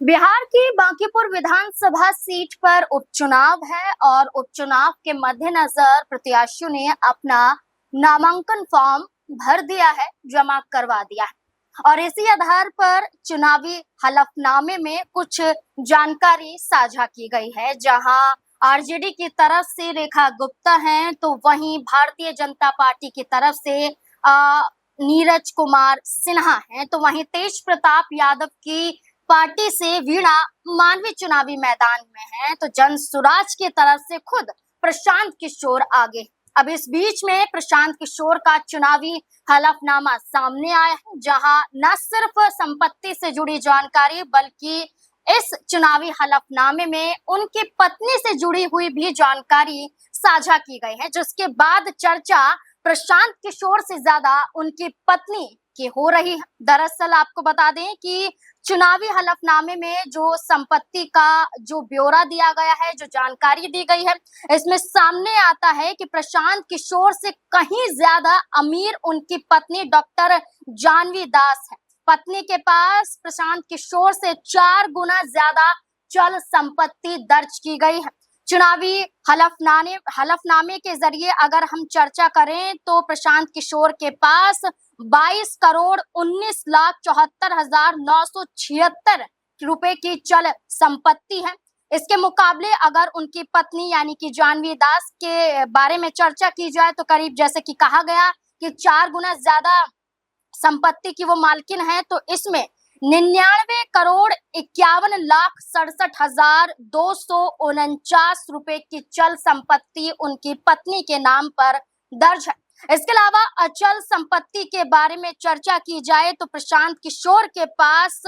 बिहार की बांकीपुर विधानसभा सीट पर उपचुनाव है और उपचुनाव के मद्देनजर प्रत्याशियों ने अपना नामांकन फॉर्म भर दिया है, जमा करवा दिया है और इसी आधार पर चुनावी हलफनामे में कुछ जानकारी साझा की गई है। जहां आरजेडी की तरफ से रेखा गुप्ता हैं, तो वहीं भारतीय जनता पार्टी की तरफ से नीरज कुमार सिन्हा हैं, तो वहीं तेज प्रताप यादव की पार्टी से वीणा मानवी चुनावी मैदान में है, तो जन सुराज की तरफ से खुद प्रशांत किशोर आगे। अब इस बीच में प्रशांत किशोर का चुनावी हलफनामा सामने आया है, जहां न सिर्फ संपत्ति से जुड़ी जानकारी बल्कि इस चुनावी हलफनामे में उनकी पत्नी से जुड़ी हुई भी जानकारी साझा की गई है, जिसके बाद चर्चा प्रशांत किशोर से ज्यादा उनकी पत्नी की हो रही है। दरअसल आपको बता दें कि चुनावी हलफनामे में जो संपत्ति का जो ब्यौरा दिया गया है, जो जानकारी दी गई है, इसमें सामने आता है कि प्रशांत किशोर से कहीं ज्यादा अमीर उनकी पत्नी डॉक्टर जानवी दास है। पत्नी के पास प्रशांत किशोर से 4 गुना ज्यादा चल संपत्ति दर्ज की गई है। चुनावी हलफनामे के जरिए अगर हम चर्चा करें तो प्रशांत किशोर के पास 22,19,74,976 रुपए की चल संपत्ति है। इसके मुकाबले अगर उनकी पत्नी यानी कि जानवी दास के बारे में चर्चा की जाए तो करीब जैसे कि कहा गया कि 4 गुना ज्यादा संपत्ति की वो मालकिन है, तो इसमें 99,61,67,249 रुपए की चल संपत्ति उनकी पत्नी के नाम पर दर्ज है। इसके अलावा अचल संपत्ति के बारे में चर्चा की जाए तो प्रशांत किशोर के पास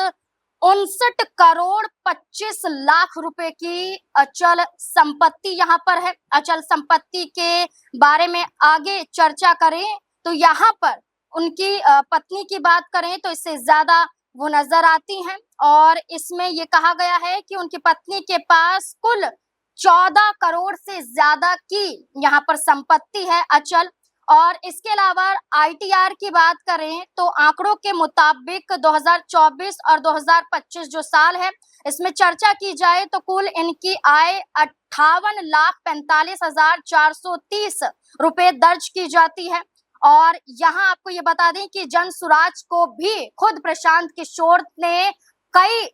59,25,00,000 रुपए की अचल संपत्ति यहाँ पर है। अचल संपत्ति के बारे में आगे चर्चा करें तो यहाँ पर उनकी पत्नी की बात करें तो इससे ज्यादा वो नजर आती हैं और इसमें ये कहा गया है कि उनकी पत्नी के पास कुल 14 करोड़ से ज्यादा की यहाँ पर संपत्ति है अचल। और इसके अलावा आईटीआर की बात करें तो आंकड़ों के मुताबिक 2024 और 2025 जो साल है, इसमें चर्चा की जाए तो कुल इनकी आय 58,45,430 रुपए दर्ज की जाती है। और यहाँ आपको ये बता दें कि जन सुराज को भी खुद प्रशांत किशोर ने कई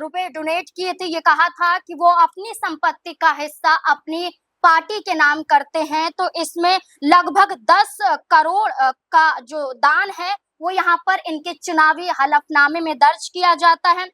रुपए डोनेट किए थे। ये कहा था कि वो अपनी संपत्ति का हिस्सा अपनी पार्टी के नाम करते हैं, तो इसमें लगभग 10 करोड़ का जो दान है वो यहाँ पर इनके चुनावी हलफनामे में दर्ज किया जाता है।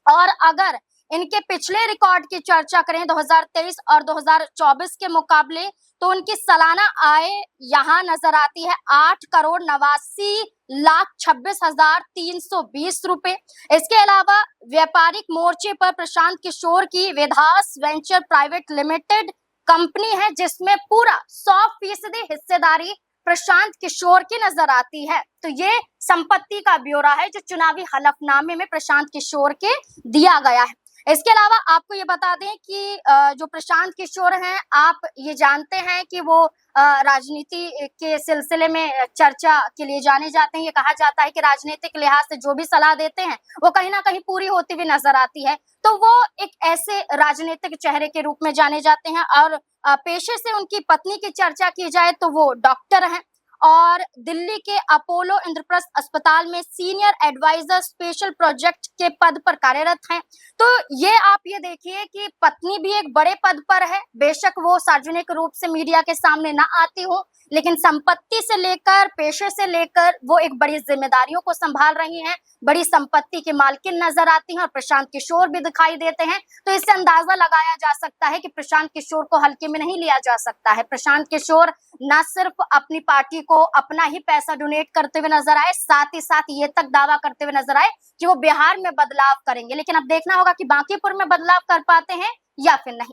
और अगर इनके पिछले रिकॉर्ड की चर्चा करें 2023 और 2024 के मुकाबले, तो उनकी सालाना आय यहाँ नजर आती है 8,89,26,320 रुपए। इसके अलावा व्यापारिक मोर्चे पर प्रशांत किशोर की विधास वेंचर प्राइवेट लिमिटेड कंपनी है, जिसमें पूरा 100% हिस्सेदारी प्रशांत किशोर की नजर आती है। तो ये संपत्ति का ब्यौरा है जो चुनावी हलफनामे में प्रशांत किशोर के दिया गया है। इसके अलावा आपको ये बता दें कि जो प्रशांत किशोर हैं, आप ये जानते हैं कि वो राजनीति के सिलसिले में चर्चा के लिए जाने जाते हैं। ये कहा जाता है कि राजनीतिक लिहाज से जो भी सलाह देते हैं वो कहीं ना कहीं पूरी होती हुई नजर आती है, तो वो एक ऐसे राजनीतिक चेहरे के रूप में जाने जाते हैं। और पेशे से उनकी पत्नी की चर्चा की जाए तो वो डॉक्टर हैं और दिल्ली के अपोलो इंद्रप्रस्थ अस्पताल में सीनियर एडवाइजर स्पेशल प्रोजेक्ट के पद पर कार्यरत हैं। तो ये आप ये देखिए कि पत्नी भी एक बड़े पद पर है, बेशक वो सार्वजनिक रूप से मीडिया के सामने ना आती हो, लेकिन संपत्ति से लेकर पेशे से लेकर वो एक बड़ी जिम्मेदारियों को संभाल रही हैं, बड़ी संपत्ति की मालकिन नजर आती हैं और प्रशांत किशोर भी दिखाई देते हैं। तो इससे अंदाजा लगाया जा सकता है कि प्रशांत किशोर को हल्के में नहीं लिया जा सकता है। प्रशांत किशोर न सिर्फ अपनी पार्टी को अपना ही पैसा डोनेट करते हुए नजर आए, साथ ही साथ ये तक दावा करते हुए नजर आए कि वो बिहार में बदलाव करेंगे, लेकिन अब देखना होगा कि बांकीपुर में बदलाव कर पाते हैं या फिर नहीं।